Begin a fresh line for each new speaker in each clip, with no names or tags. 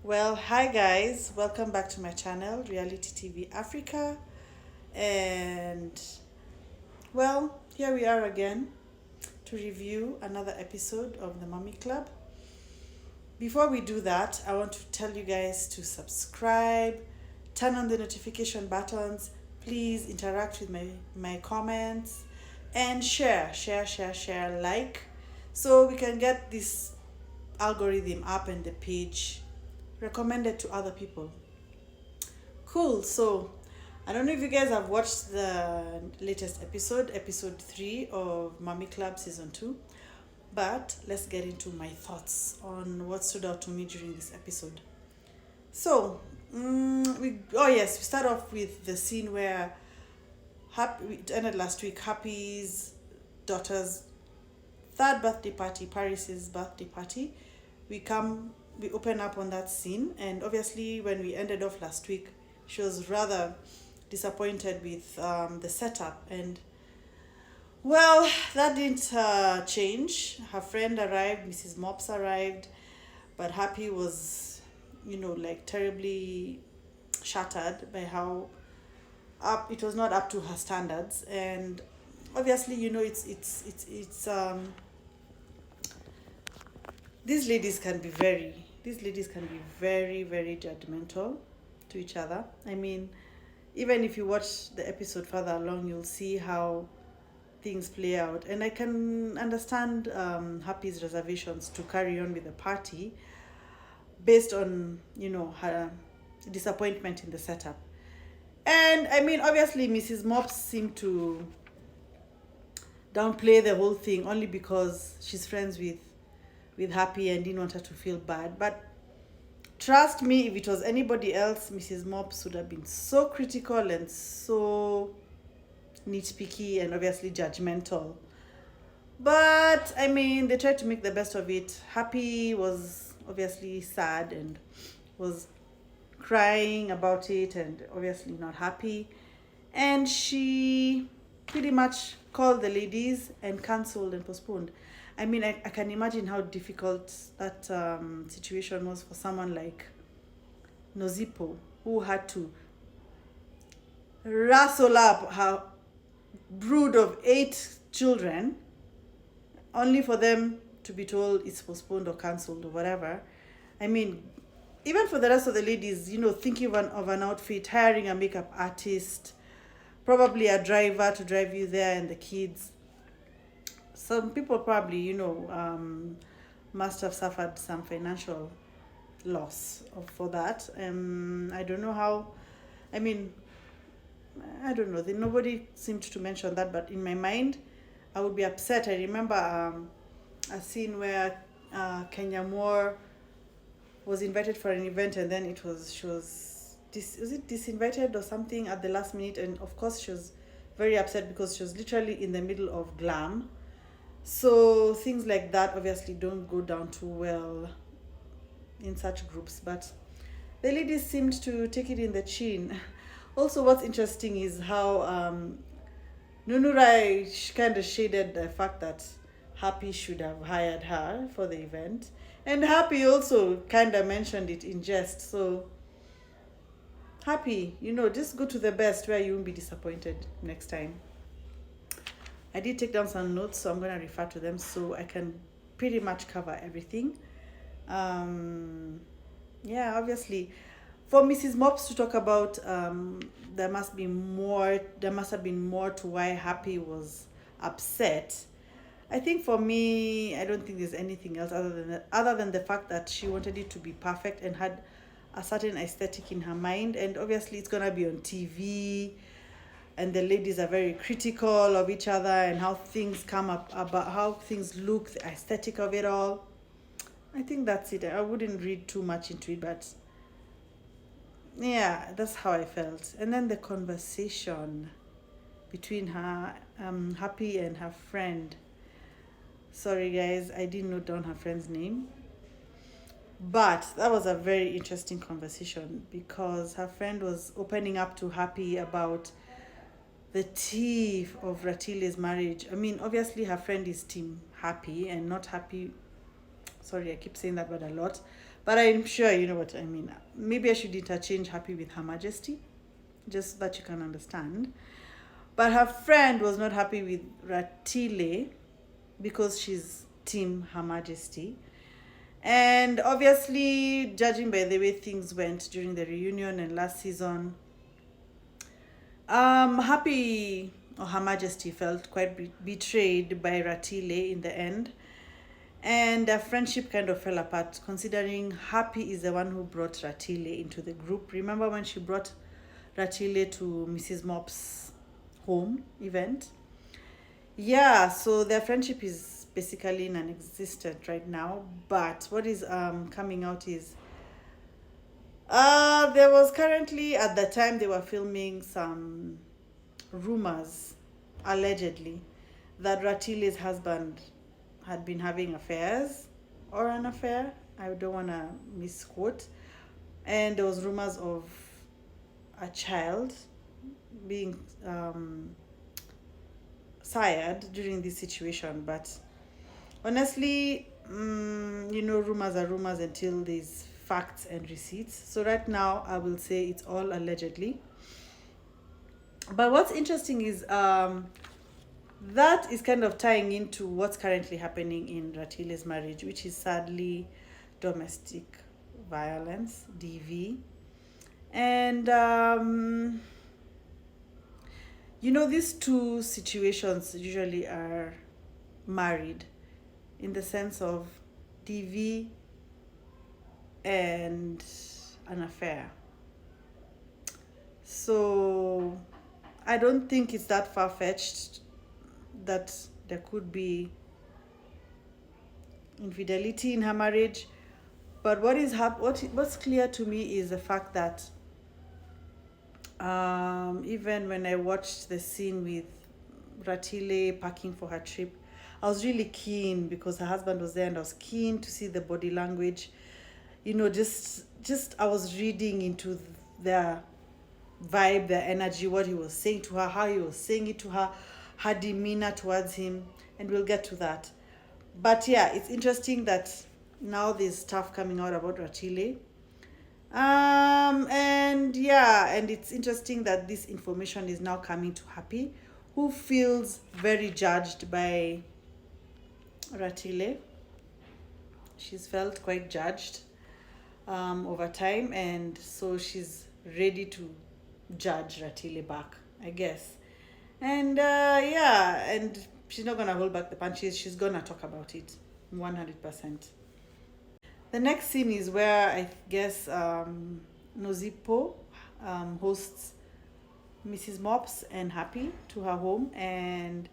Well, hi guys, welcome back to my channel, Reality TV Africa. And here we are again to review another episode of the Mommy Club. Before we do that, I want to tell you guys to subscribe, turn on the notification buttons, please interact with my comments, and share, like, so we can get this algorithm up and the page recommended to other people. Cool. So, I don't know if you guys have watched the latest episode 3 of Mommy Club season 2, but let's get into my thoughts on what stood out to me during this episode. So, we start off with the scene where it ended last week. Happy's daughter's third birthday party, Paris's birthday party. We open up on that scene, and obviously, when we ended off last week, she was rather disappointed with the setup, and well, that didn't change. Her friend arrived, Mrs. Mops arrived, but Happy was, like terribly shattered by how up it was not up to her standards, and obviously, it's these ladies can be very, very judgmental to each other. I mean, even if you watch the episode further along, you'll see how things play out. And I can understand Happy's reservations to carry on with the party based on, her disappointment in the setup. And I mean, obviously, Mrs. Mops seemed to downplay the whole thing only because she's friends with Happy and didn't want her to feel bad. But trust me, if it was anybody else, Mrs. Mops would have been so critical and so nitpicky and obviously judgmental. But I mean, they tried to make the best of it. Happy was obviously sad and was crying about it and obviously not happy. And she pretty much called the ladies and cancelled and postponed. I mean, I can imagine how difficult that situation was for someone like Nozipo, who had to wrestle up her brood of 8 children only for them to be told it's postponed or cancelled or whatever. I mean, even for the rest of the ladies, thinking of an outfit, hiring a makeup artist, probably a driver to drive you there, and the kids. Some people probably, must have suffered some financial loss for that. I don't know how. I mean, I don't know. Nobody seemed to mention that, but in my mind, I would be upset. I remember a scene where Kenya Moore was invited for an event, and then she was disinvited or something at the last minute, and of course she was very upset because she was literally in the middle of glam. So things like that obviously don't go down too well in such groups, but the ladies seemed to take it in the chin. Also, what's interesting is how Nunurai kind of shaded the fact that Happy should have hired her for the event, and Happy also kind of mentioned it in jest. So Happy, just go to the best where you won't be disappointed next time. I did take down some notes, so I'm going to refer to them so I can pretty much cover everything. Obviously, for Mrs. Mops to talk about, there must have been more to why Happy was upset. I think for me, I don't think there's anything else other than the fact that she wanted it to be perfect and had a certain aesthetic in her mind, and obviously it's going to be on TV. And the ladies are very critical of each other and how things come up, about how things look, the aesthetic of it all. I think that's it. I wouldn't read too much into it, but yeah, that's how I felt. And then the conversation between her, Happy, and her friend. Sorry guys, I didn't note down her friend's name. But that was a very interesting conversation because her friend was opening up to Happy about the tea of Ratile's marriage. I mean, obviously her friend is team Happy and not happy Sorry, I keep saying that word a lot, but I'm sure you know what I mean. Maybe I should interchange happy with Her Majesty, just so that you can understand. But her friend was not happy with Ratile because she's Team Her Majesty. And obviously, judging by the way things went during the reunion and last season, Happy or Her Majesty felt quite betrayed by Ratile in the end. And their friendship kind of fell apart, considering Happy is the one who brought Ratile into the group. Remember when she brought Ratile to Mrs. Mop's home event? Yeah, so their friendship is basically non-existent right now. But what is coming out is there was currently at the time they were filming some rumors, allegedly, that Ratile's husband had been having affairs or an affair. I don't want to misquote. And there was rumors of a child being sired during this situation. But honestly, rumors are rumors until there's facts and receipts. So right now, I will say it's all allegedly. But what's interesting is that is kind of tying into what's currently happening in Ratile's marriage, which is sadly domestic violence, DV. And, these two situations usually are married in the sense of DV and an affair. So I don't think it's that far-fetched that there could be infidelity in her marriage. But what's clear to me is the fact that even when I watched the scene with Ratile packing for her trip, I was really keen because her husband was there, and I was keen to see the body language. Just I was reading into their vibe, their energy, what he was saying to her, how he was saying it to her, her demeanor towards him, and we'll get to that. But yeah, it's interesting that now there's stuff coming out about Ratile. And it's interesting that this information is now coming to Happy, who feels very judged by Ratile. She's felt quite judged over time, and so she's ready to judge Ratile back, I guess. And and she's not gonna hold back the punches. She's gonna talk about it 100%. The next scene is where I guess Nozipo hosts Mrs. Mops and Happy to her home, and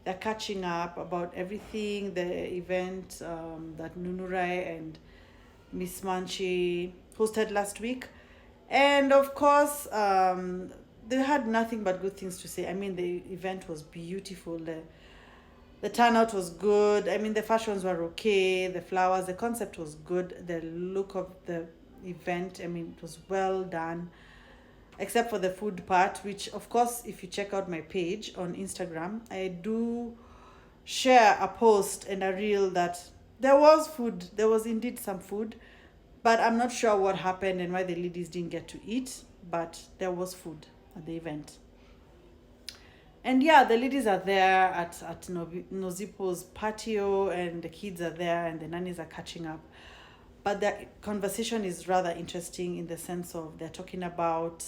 they're catching up about everything, the event that Nunurai and Miss Manchi hosted last week. And of course, they had nothing but good things to say. I mean, the event was beautiful. The turnout was good. I mean, the fashions were okay. The flowers, the concept was good. The look of the event, I mean, it was well done. Except for the food part, which, of course, if you check out my page on Instagram, I do share a post and a reel that there was food. There was indeed some food. But I'm not sure what happened and why the ladies didn't get to eat. But there was food at the event. And yeah, the ladies are there at Nozipo's patio, and the kids are there, and the nannies are catching up. But the conversation is rather interesting in the sense of they're talking about,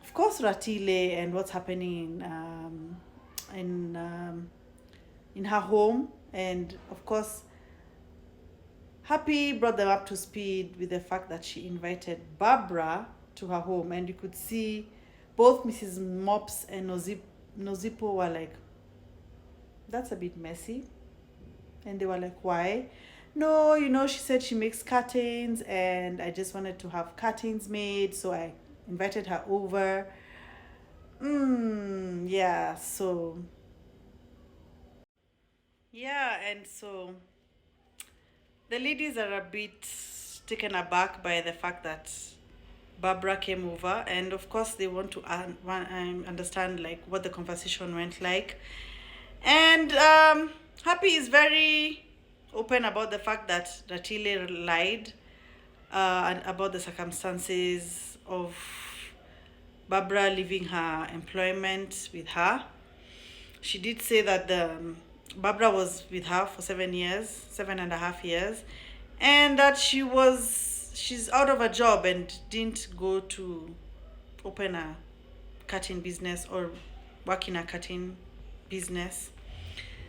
of course, Ratile and what's happening in her home. And of course, Happy brought them up to speed with the fact that she invited Barbara to her home, and you could see both Mrs. Mops and Nozipo were like, that's a bit messy. And they were like, why? No, she said she makes curtains, and I just wanted to have curtains made, so I invited her over. Yeah, so. Yeah, and so the ladies are a bit taken aback by the fact that Barbara came over, and of course they want to understand like what the conversation went like. And Happy is very open about the fact that Ratile lied and about the circumstances of Barbara leaving her employment with her. She did say that Barbara was with her for 7 years, 7.5 years, and that she's out of a job and didn't go to open a cutting business or work in a cutting business.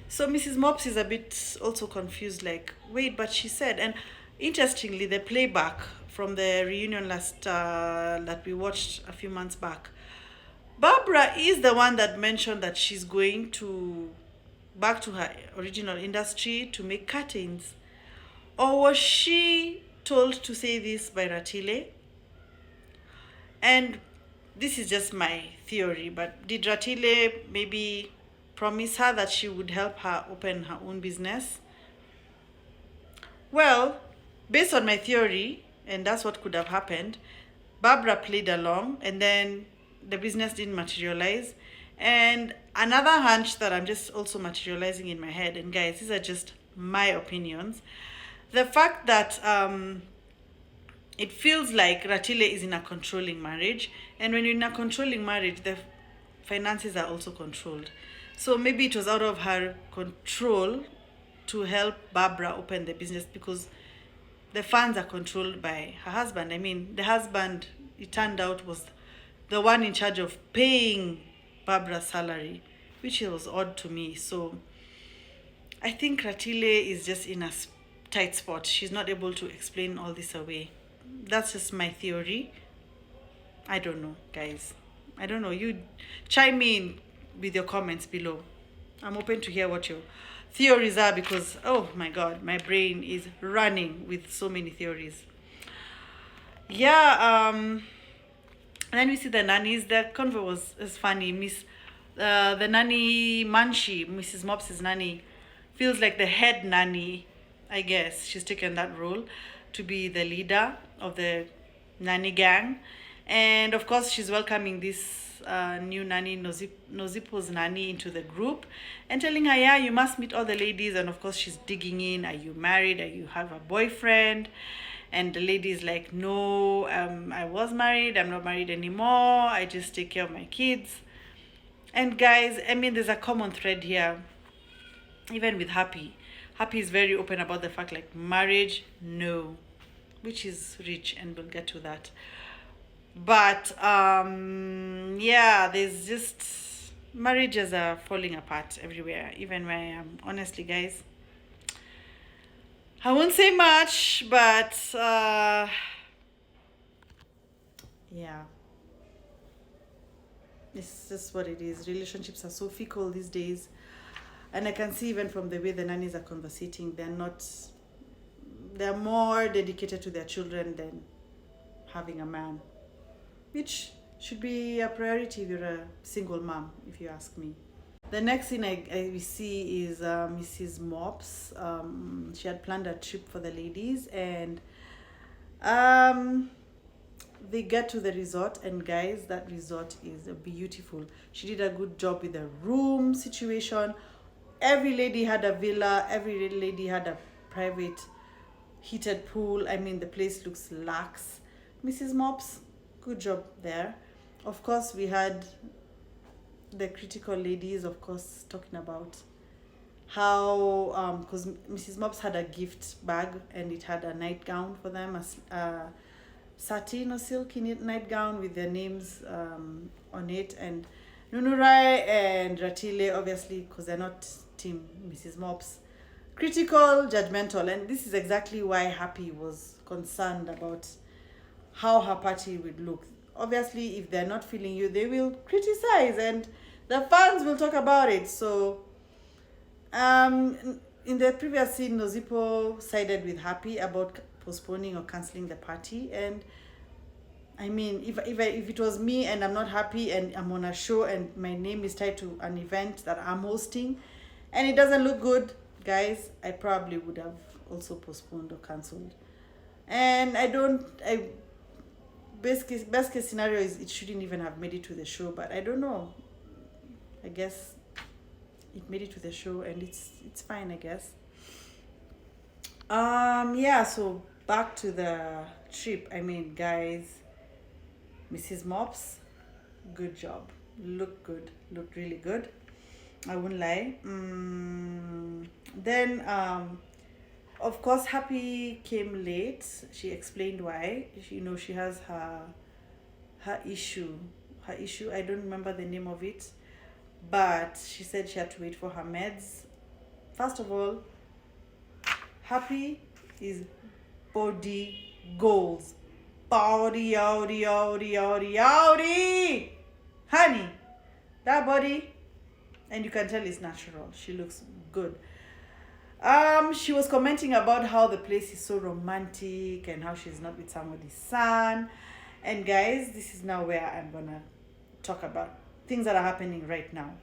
So Mrs. Mops is a bit also confused, like, wait, but she said, and interestingly, the playback from the reunion that we watched a few months back, Barbara is the one that mentioned that she's going to back to her original industry to make curtains. Or was she told to say this by Ratile? And this is just my theory, but did Ratile maybe promise her that she would help her open her own business? Well, based on my theory, and that's what could have happened, Barbara played along and then the business didn't materialize. And another hunch that I'm just also materializing in my head, and guys, these are just my opinions, the fact that it feels like Ratile is in a controlling marriage, and when you're in a controlling marriage, the finances are also controlled. So maybe it was out of her control to help Barbara open the business because the funds are controlled by her husband. I mean, the husband, it turned out, was the one in charge of paying Barbara's salary, which was odd to me. So I think Ratile is just in a tight spot. She's not able to explain all this away. That's just my theory. I don't know, guys. I don't know. You chime in with your comments below. I'm open to hear what your theories are because, oh my God, my brain is running with so many theories. Yeah, and then we see the nannies. The convo is funny. The nanny Manshi, Mrs. Mops's nanny, feels like the head nanny. I guess she's taken that role to be the leader of the nanny gang, and of course she's welcoming this new nanny, Nozipo's nanny, into the group and telling her, yeah, you must meet all the ladies. And of course she's digging in, are you married, are you have a boyfriend? And the lady is like, no, I was married, I'm not married anymore, I just take care of my kids. And guys, I mean, there's a common thread here, even with Happy is very open about the fact, like, marriage, no, which is rich, and we'll get to that. But yeah, there's just marriages are falling apart everywhere, even where I am. Honestly, guys, I won't say much, but yeah, it's just what it is. Relationships are so fickle these days, and I can see even from the way the nannies are conversating, they're more dedicated to their children than having a man, which should be a priority if you're a single mom, if you ask me. The next thing we see is Mrs. Mops. She had planned a trip for the ladies, and they get to the resort, and guys, that resort is beautiful. She did a good job with the room situation. Every lady had a villa, every lady had a private heated pool. I mean, the place looks lax. Mrs. Mops, good job there. Of course, we had the critical ladies, of course, talking about how, because Mrs. Mops had a gift bag and it had a nightgown for them, a satin or silky nightgown with their names on it. And Nunurai and Ratile, obviously, because they're not team Mrs. Mops, critical, judgmental. And this is exactly why Happy was concerned about how her party would look. Obviously, if they're not feeling you, they will criticize and the fans will talk about it. So in the previous scene, Nozipo sided with Happy about postponing or cancelling the party. And I mean, if it was me and I'm not happy and I'm on a show and my name is tied to an event that I'm hosting and it doesn't look good, guys, I probably would have also postponed or cancelled. And best case scenario is it shouldn't even have made it to the show, but I don't know. I guess it made it to the show and it's fine, I guess. Yeah, so back to the trip. I mean, guys, Mrs. Mops, good job. Looked good. Looked really good. I won't lie. Then, of course, Happy came late. She explained why. She has her issue. Her issue. I don't remember the name of it, but she said she had to wait for her meds. First of all, Happy is body goals. Body, yowdy, yowdy, yowdy, yowdy! Honey, that body, and you can tell it's natural. She looks good. She was commenting about how the place is so romantic and how she's not with somebody's son. And guys, this is now where I'm gonna talk about things that are happening right now.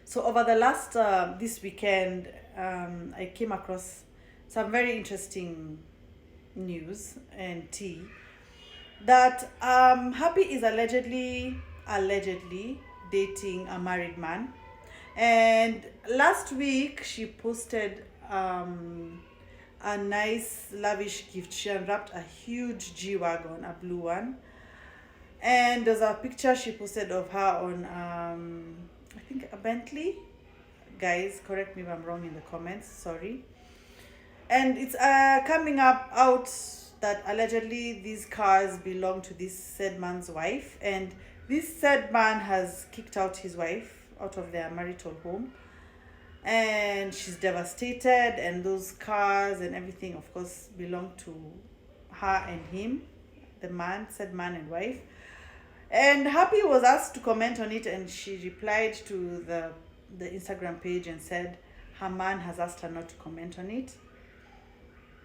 So over the last this weekend, I came across some very interesting news and tea that Happy is allegedly dating a married man. And last week she posted a nice lavish gift. She unwrapped a huge G-Wagon, a blue one. And there's a picture she posted of her on I think a Bentley. Guys, correct me if I'm wrong in the comments, sorry. And it's coming up out that allegedly these cars belong to this said man's wife, and this said man has kicked out his wife out of their marital home, and she's devastated, and those cars and everything of course belong to her and him, the man, said man and wife. And Happy was asked to comment on it, and she replied to the Instagram page and said her man has asked her not to comment on it.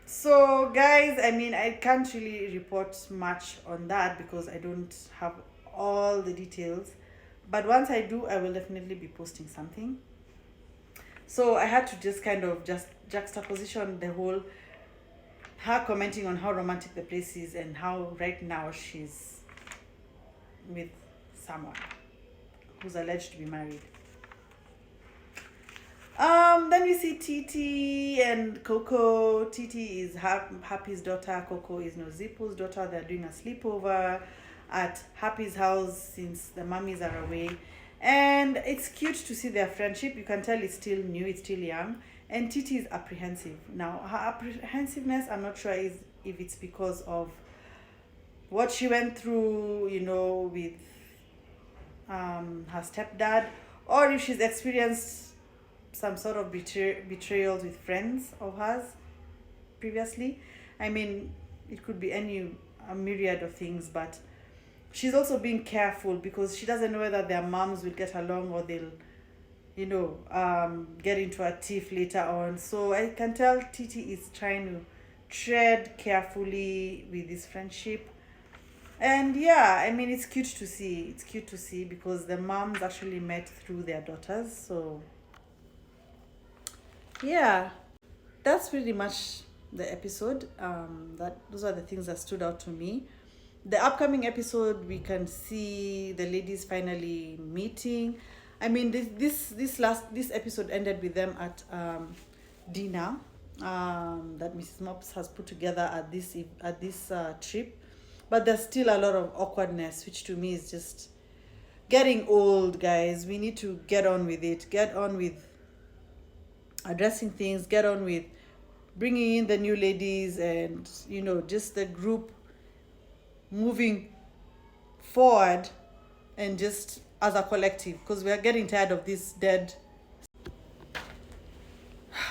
So guys, I mean, I can't really report much on that because I don't have all the details, but once I do, I will definitely be posting something. So I had to just kind of just juxtaposition the whole, her commenting on how romantic the place is and how right now she's with someone who's alleged to be married. Then we see Titi and Coco. Titi is Happy's daughter. Coco is Nozipo's daughter. They're doing a sleepover at Happy's house since the mummies are away. And it's cute to see their friendship. You can tell it's still new, it's still young. And Titi is apprehensive. Now, her apprehensiveness, I'm not sure if it's because of what she went through, with her stepdad, or if she's experienced some sort of betrayals with friends of hers previously. I mean, it could be a myriad of things, but she's also being careful because she doesn't know whether their moms will get along or they'll, get into a tiff later on. So I can tell Titi is trying to tread carefully with this friendship. And yeah, I mean, it's cute to see. It's cute to see because the moms actually met through their daughters. So yeah, that's pretty much the episode. Those are the things that stood out to me. The upcoming episode, we can see the ladies finally meeting. I mean, this episode ended with them at dinner that Mrs. Mops has put together at this trip, but there's still a lot of awkwardness, which to me is just getting old, guys. We need to get on with it. Get on with addressing things, get on with bringing in the new ladies, and just the group moving forward, and just as a collective, because we are getting tired of this dead.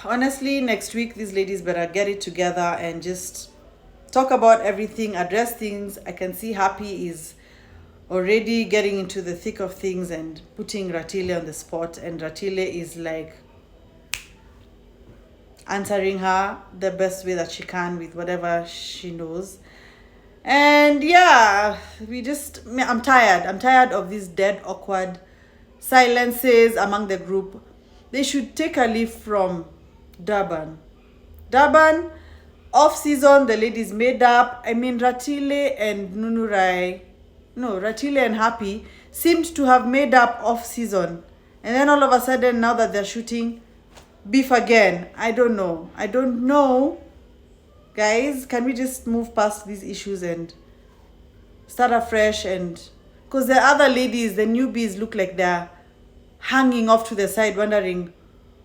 Honestly, next week these ladies better get it together and just talk about everything, address things. I can see Happy is already getting into the thick of things and putting Ratile on the spot, and Ratile is like answering her the best way that she can with whatever she knows. And yeah, I'm tired of these dead, awkward silences among the group. They should take a leaf from Durban. Off season, the ladies made up. I mean, Ratile and Ratile and Happy seemed to have made up off season, and then all of a sudden, now that they're shooting, beef again. I don't know. I don't know. Guys, can we just move past these issues and start afresh? And because the other ladies, the newbies, look like they're hanging off to the side wondering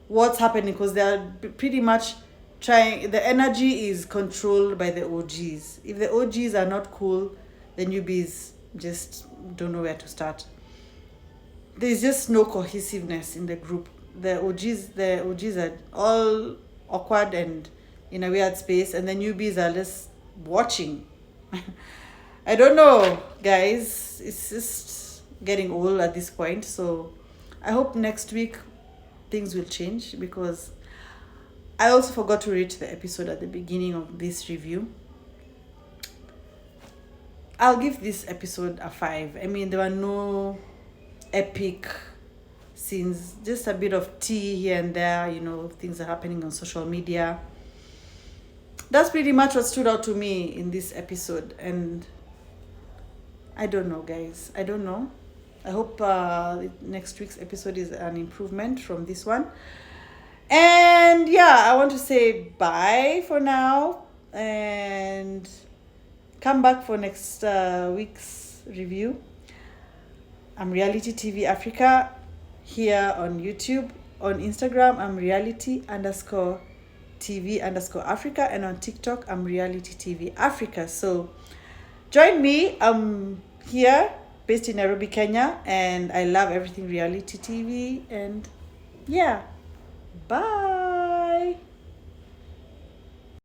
what's happening, because they're pretty much trying. The energy is controlled by the OGs. If the OGs are not cool, the newbies just don't know where to start. There's just no cohesiveness in the group. The OGs are all awkward and in a weird space, and the newbies are just watching. I don't know, guys. It's just getting old at this point. So I hope next week things will change, because I also forgot to rate the episode at the beginning of this review. I'll give this episode a 5. I mean, there were no epic scenes, just a bit of tea here and there, things are happening on social media. That's pretty much what stood out to me in this episode. And I don't know, guys. I don't know. I hope next week's episode is an improvement from this one. And yeah, I want to say bye for now, and come back for next week's review. I'm Reality TV Africa here on YouTube. On Instagram, I'm reality_TV_Africa, and on TikTok, I'm Reality TV Africa. So join me. I'm here, based in Nairobi, Kenya, and I love everything reality TV. And yeah, bye.